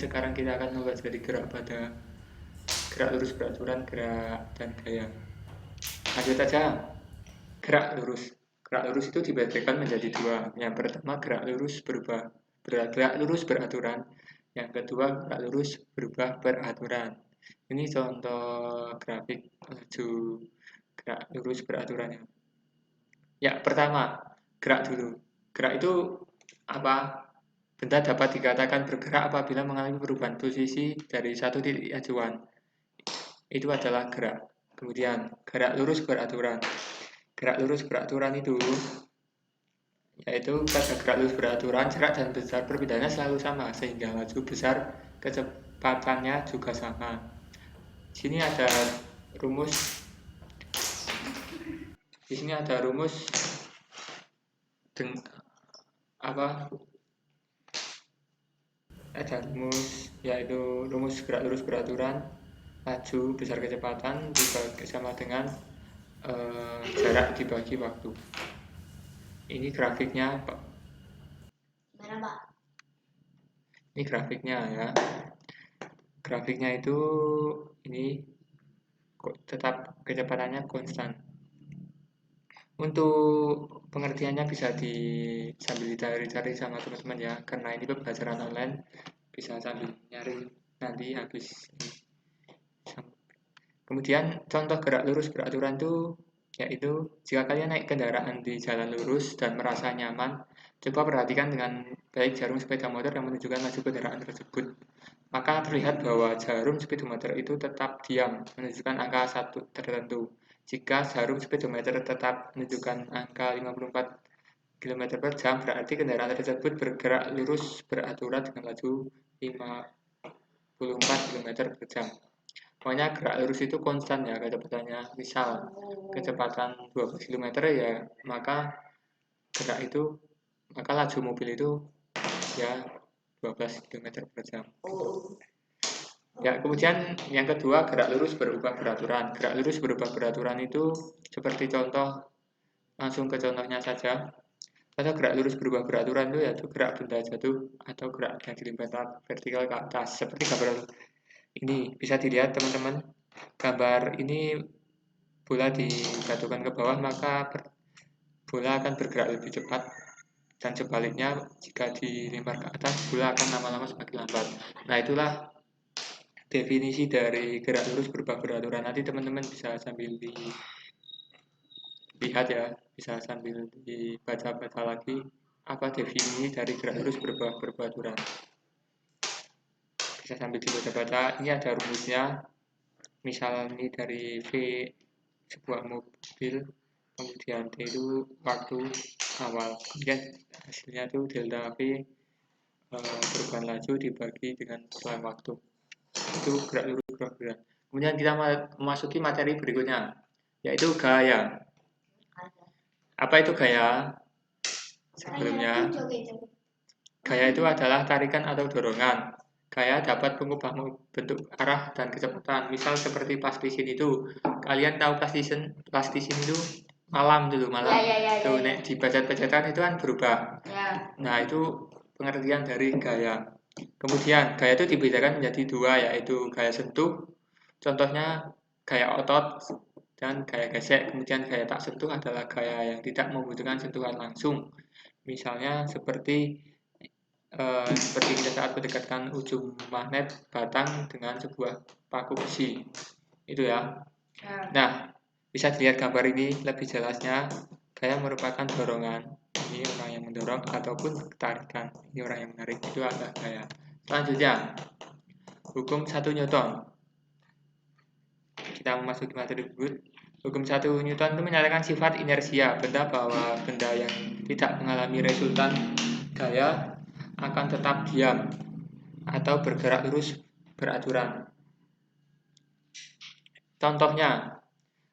sekarang kita akan mempelajari gerak pada gerak lurus beraturan, gerak dan gaya. Lanjut aja, gerak lurus. Gerak lurus itu dibedakan menjadi dua. Yang pertama gerak lurus gerak lurus beraturan. Yang kedua gerak lurus berubah beraturan. Ini contoh grafik laju gerak lurus beraturan ya. Ya, pertama, gerak dulu. Gerak itu apa? Benda dapat dikatakan bergerak apabila mengalami perubahan posisi dari satu titik acuan. Itu adalah gerak. Kemudian, gerak lurus beraturan. Gerak lurus beraturan itu yaitu pada gerak lurus beraturan, jarak dan besar perbedaannya selalu sama, sehingga laju besar kecepatannya juga sama. Di sini ada rumus. Di sini ada rumus apa? Ada rumus, yaitu rumus gerak lurus beraturan, laju besar kecepatan dibagi sama dengan jarak dibagi waktu. Ini grafiknya, Pak. Mana, Pak? Ini grafiknya ya. Grafiknya itu ini tetap kecepatannya konstan. Untuk pengertiannya bisa sambil dicari-cari sama teman-teman ya, karena ini pembelajaran online, bisa sambil nyari nanti habis ini. Kemudian contoh gerak lurus beraturan itu yaitu jika kalian naik kendaraan di jalan lurus dan merasa nyaman, coba perhatikan dengan baik jarum sepeda motor yang menunjukkan laju kendaraan tersebut. Maka terlihat bahwa jarum speedometer itu tetap diam, menunjukkan angka satu tertentu. Jika jarum speedometer tetap menunjukkan angka 54 km per jam, berarti kendaraan tersebut bergerak lurus beraturan dengan laju 54 km per jam. Pokoknya gerak lurus itu konstan ya kecepatannya. Misal kecepatan 12 km ya, maka laju mobil itu ya 12 km per jam. Ya, kemudian yang kedua gerak lurus berubah beraturan. Gerak lurus berubah beraturan itu seperti contoh, langsung ke contohnya saja. Contoh gerak lurus berubah beraturan itu yaitu gerak benda jatuh atau gerak yang dilimpahkan vertikal ke atas. Seperti gambar ini bisa dilihat teman-teman. Gambar ini bola dijatuhkan ke bawah, maka bola akan bergerak lebih cepat, dan sebaliknya jika dilempar ke atas, bola akan lama-lama semakin lambat. Nah, itulah definisi dari gerak lurus berubah beraturan. Nanti teman-teman bisa sambil dilihat ya, bisa sambil dibaca-baca lagi apa definisi dari gerak lurus berubah beraturan. Bisa sambil dibaca-baca. Ini ada rumusnya. Misal ini dari V sebuah mobil, kemudian T itu waktu awal, kemudian hasilnya itu delta V perubahan laju dibagi dengan selang waktu. Itu gerak lurus bergerak. Kemudian kita memasuki materi berikutnya, yaitu gaya. Apa itu gaya? Sebelumnya, gaya itu adalah tarikan atau dorongan. Gaya dapat mengubah bentuk arah dan kecepatan. Misal seperti plastisin itu. Kalian tahu plastisin itu malam dulu, malam. Tuh, nek dibacat-bacatan itu kan berubah. Nah, itu pengertian dari gaya. Kemudian, gaya itu dibedakan menjadi dua, yaitu gaya sentuh. Contohnya gaya otot dan gaya gesek. Kemudian gaya tak sentuh adalah gaya yang tidak membutuhkan sentuhan langsung. Misalnya seperti kita saat mendekatkan ujung magnet batang dengan sebuah paku besi. Itu ya. Nah, bisa dilihat gambar ini lebih jelasnya. Gaya merupakan dorongan. Ini orang yang mendorong ataupun tarikan. Ini orang yang menarik. Itu adalah gaya. Selanjutnya, hukum 1 Newton. Kita memasuki materi berikut. Hukum 1 Newton itu menyatakan sifat inersia benda bahwa benda yang tidak mengalami resultan gaya akan tetap diam atau bergerak lurus beraturan. Contohnya,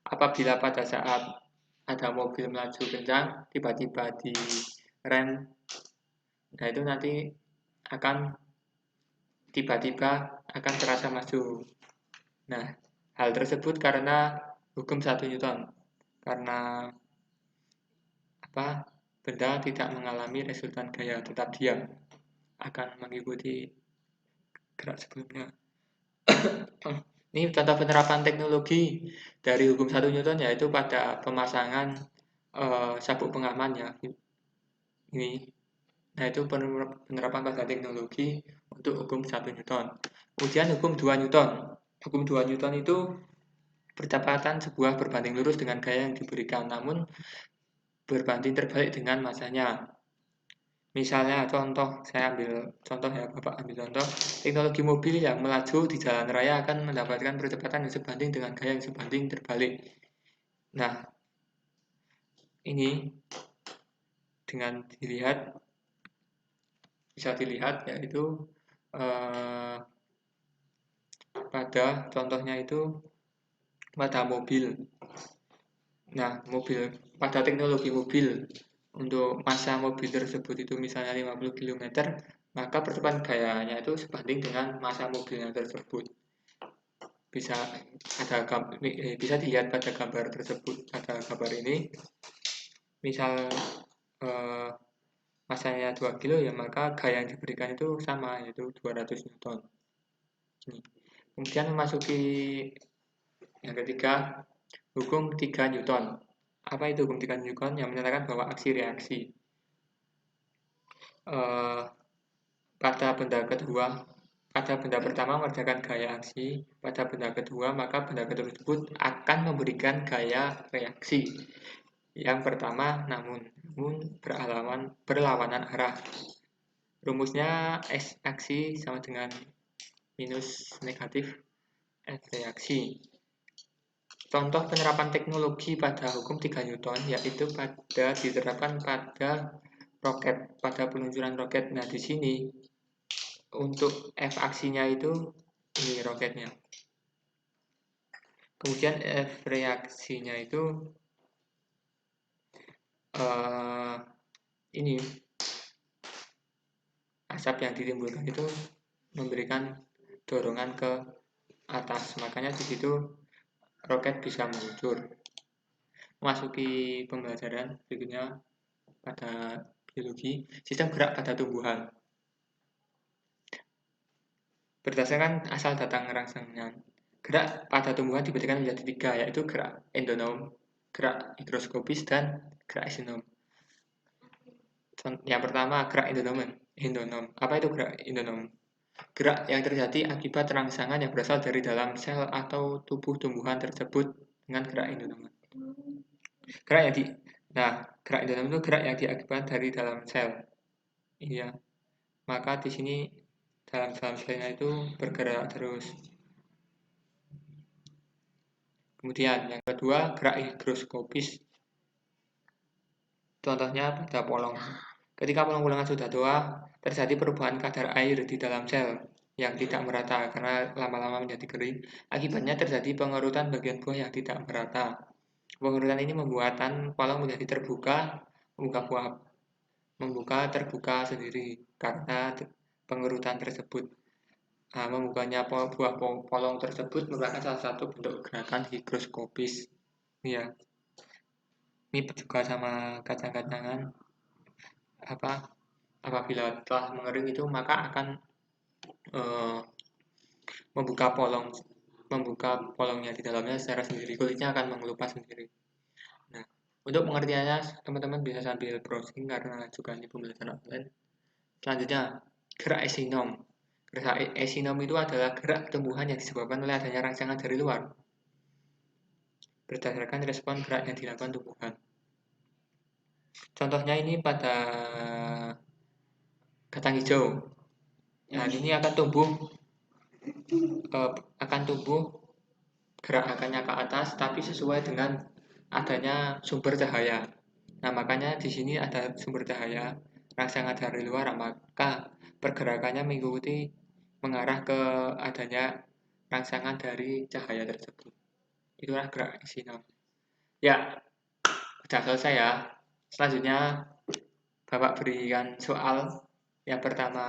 apabila pada saat ada mobil melaju kencang, tiba-tiba di rem, nah itu nanti akan tiba-tiba akan terasa maju. Nah, hal tersebut karena hukum 1 Newton. Karena benda tidak mengalami resultan gaya, tetap diam, akan mengikuti gerak sebelumnya. Ini contoh penerapan teknologi dari hukum 1 Newton, yaitu pada pemasangan sabuk pengaman ya. Ini. Nah, itu penerapan pada teknologi untuk hukum 1 Newton. Kemudian hukum 2 Newton. Hukum 2 Newton itu percepatan sebuah berbanding lurus dengan gaya yang diberikan, namun berbanding terbalik dengan masanya. Misalnya contoh, saya ambil contoh ya, Bapak ambil contoh, teknologi mobil yang melaju di jalan raya akan mendapatkan percepatan yang sebanding dengan gaya yang sebanding terbalik. Nah, ini dengan bisa dilihat yaitu pada contohnya itu pada mobil. Nah, pada teknologi mobil, untuk masa mobil tersebut itu misalnya 50 km, maka percepatan gayanya itu sebanding dengan masa mobilnya tersebut. Bisa dilihat pada gambar tersebut, pada gambar ini. Misal masanya 2 kilo ya, maka gaya yang diberikan itu sama, yaitu 200 Newton. Kemudian memasuki yang ketiga, hukum 3 Newton. Apa itu hukum 3 Newton? Yang menyatakan bahwa aksi reaksi pada benda pertama mengerjakan gaya aksi, pada benda kedua maka benda tersebut akan memberikan gaya reaksi. Yang pertama namun berlawanan arah. Rumusnya S aksi sama dengan minus negatif F reaksi. Contoh penerapan teknologi pada hukum 3 Newton yaitu diterapkan pada roket, pada peluncuran roket. Nah, di sini untuk F aksinya itu ini roketnya. Kemudian F reaksinya itu ini asap yang ditimbulkan itu memberikan dorongan ke atas. Makanya di situ roket bisa meluncur. Memasuki pembelajaran berikutnya pada biologi, sistem gerak pada tumbuhan. Berdasarkan asal datang rangsangan, gerak pada tumbuhan dibedakan menjadi 3, yaitu gerak endonom, gerak higroskopis, dan gerak eksonom. Yang pertama, gerak endonom. Apa itu gerak endonom? Gerak yang terjadi akibat rangsangan yang berasal dari dalam sel atau tubuh tumbuhan tersebut dengan gerak endonom. Gerak endonom itu gerak yang diakibatkan dari dalam sel. Iya. Maka di sini dalam selnya itu bergerak terus. Kemudian yang kedua, gerak higroskopis. Contohnya pada polong. Ketika polong-polongan sudah tua, terjadi perubahan kadar air di dalam sel yang tidak merata karena lama-lama menjadi kering. Akibatnya terjadi pengerutan bagian buah yang tidak merata. Pengerutan ini membuatkan polong menjadi terbuka terbuka sendiri karena pengerutan tersebut. Nah, membukanya buah polong tersebut merupakan salah satu bentuk gerakan higroskopis. Ya, ini juga sama kacang-kacangan. Apabila telah mengering itu maka akan membuka polongnya di dalamnya secara sendiri, kulitnya akan mengelupas sendiri. Nah, untuk pengertiannya teman-teman bisa sambil browsing karena juga ini pembelajaran online. Selanjutnya, gerak eksonom. Gerak eksonom itu adalah gerak tumbuhan yang disebabkan oleh adanya rangsangan dari luar berdasarkan respon gerak yang dilakukan tumbuhan. Contohnya ini pada kacang hijau. Nah, ini akan tumbuh gerakannya ke atas, tapi sesuai dengan adanya sumber cahaya. Nah, makanya di sini ada sumber cahaya, rangsangan dari luar, maka pergerakannya mengikuti mengarah ke adanya rangsangan dari cahaya tersebut. Itulah gerak eksonom. Ya, sudah selesai ya. Selanjutnya, Bapak berikan soal. Yang pertama